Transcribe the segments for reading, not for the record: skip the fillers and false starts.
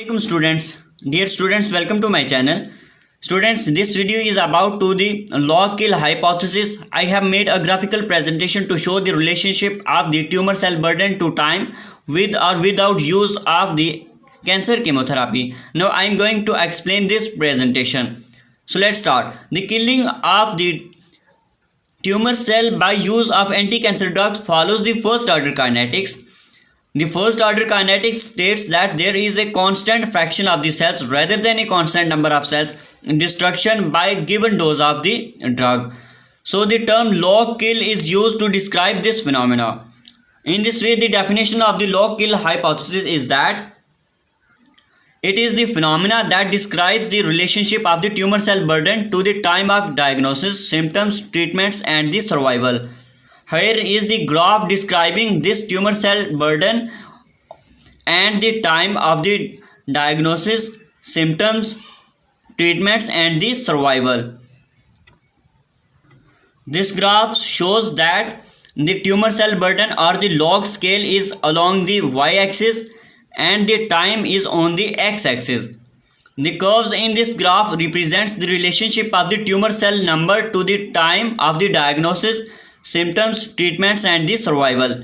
Assalamualaikum students. Dear students, welcome to my channel. Students, this video is about to the log-kill hypothesis. I have made a graphical presentation to show the relationship of the tumor cell burden to time with or without use of the cancer chemotherapy. Now I am going to explain this presentation. So let's start. The killing of the tumor cell by use of anti-cancer drugs follows the first order kinetics. The first order kinetics states that there is a constant fraction of the cells rather than a constant number of cells in destruction by given dose of the drug. So the term log kill is used to describe this phenomena. In this way, the definition of the log kill hypothesis is that it is the phenomena that describes the relationship of the tumor cell burden to the time of diagnosis, symptoms, treatments, and the survival. Here is the graph describing this tumor cell burden and the time of the diagnosis, symptoms, treatments, and the survival. This graph shows that the tumor cell burden or the log scale is along the y-axis and the time is on the x-axis. The curves in this graph represents the relationship of the tumor cell number to the time of the diagnosis, symptoms, treatments, and the survival.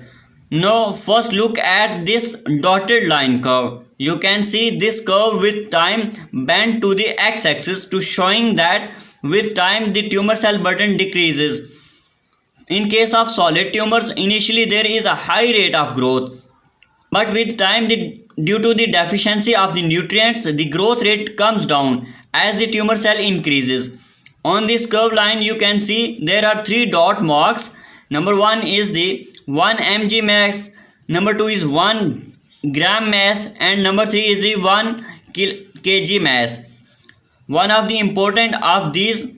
Now first look at this dotted line curve. You can see this curve with time bent to the x-axis to showing that with time the tumor cell burden decreases. In case of solid tumors, initially there is a high rate of growth, but with time due to the deficiency of the nutrients, the growth rate comes down as the tumor cell increases. On this curve line, you can see there are three dot marks. Number 1 is the 1 mg mass, number 2 is 1 gram mass, and number 3 is the 1 kg mass. One of the important of these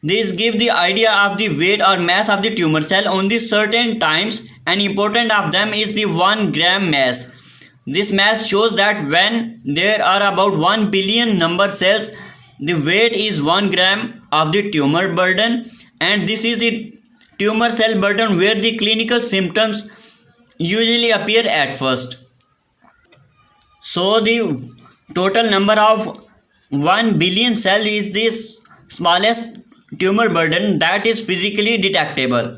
give the idea of the weight or mass of the tumor cell on the certain times, and important of them is the 1 gram mass. This mass shows that when there are about 1 billion number cells, the weight is 1 gram of the tumor burden, and this is the tumor cell burden where the clinical symptoms usually appear at first. So the total number of 1 billion cell is the smallest tumor burden that is physically detectable.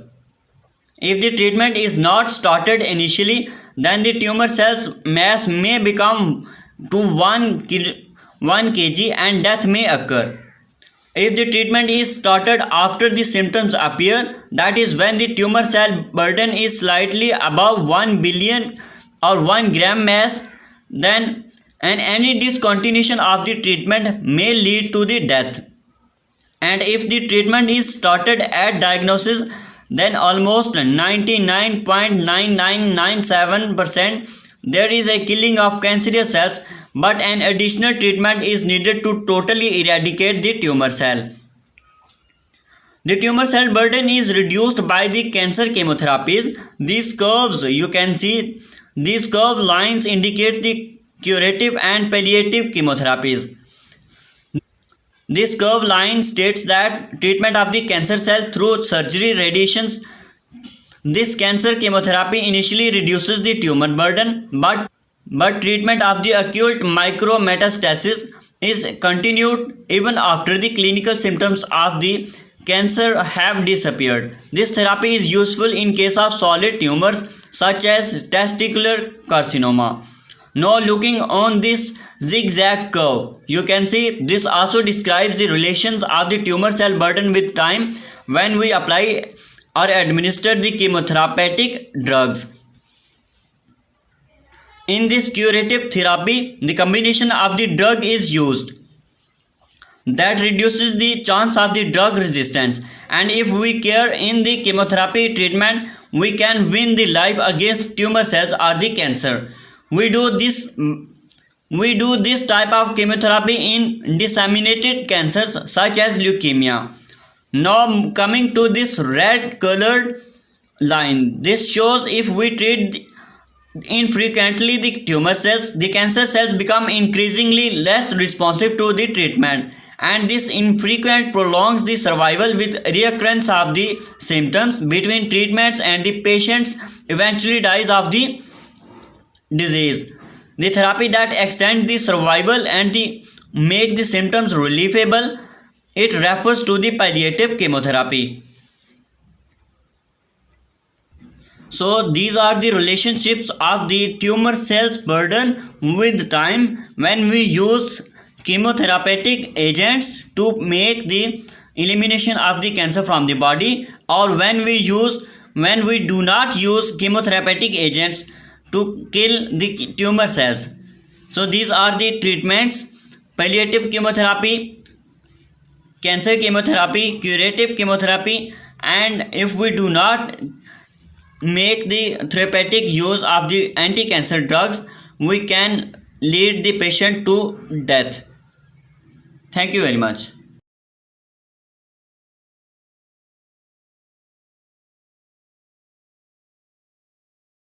If the treatment is not started initially, then the tumor cell's mass may become to 1 kg and death may occur. If the treatment is started after the symptoms appear, that is when the tumor cell burden is slightly above 1 billion or 1 gram mass, then any discontinuation of the treatment may lead to the death. And if the treatment is started at diagnosis, then almost 99.9997% there is a killing of cancerous cells, but an additional treatment is needed to totally eradicate the tumor cell. The tumor cell burden is reduced by the cancer chemotherapies. These curves, you can see, these curved lines indicate the curative and palliative chemotherapies. This curved line states that treatment of the cancer cell through surgery, radiations. This cancer chemotherapy initially reduces the tumor burden, but treatment of the acute micrometastasis is continued even after the clinical symptoms of the cancer have disappeared. This therapy is useful in case of solid tumors such as testicular carcinoma. Now looking on this zigzag curve, you can see this also describes the relations of the tumor cell burden with time when we apply or administer the chemotherapeutic drugs. In this curative therapy, the combination of the drug is used that reduces the chance of the drug resistance, and if we care in the chemotherapy treatment, we can win the life against tumor cells or the cancer. We do this type of chemotherapy in disseminated cancers such as leukemia. Now coming to this red colored line, this shows if we treat infrequently the tumor cells, the cancer cells become increasingly less responsive to the treatment, and this infrequent prolongs the survival with reoccurrence of the symptoms between treatments, and the patient eventually dies of the disease. the therapy that extend the survival and the make the symptoms relievable. It refers to the palliative chemotherapy. So these are the relationships of the tumor cells burden with time when we use chemotherapeutic agents to make the elimination of the cancer from the body, or when we do not use chemotherapeutic agents to kill the tumor cells. So these are the treatments: palliative chemotherapy, cancer chemotherapy, curative chemotherapy. And if we do not make the therapeutic use of the anti-cancer drugs, we can lead the patient to death. Thank you very much.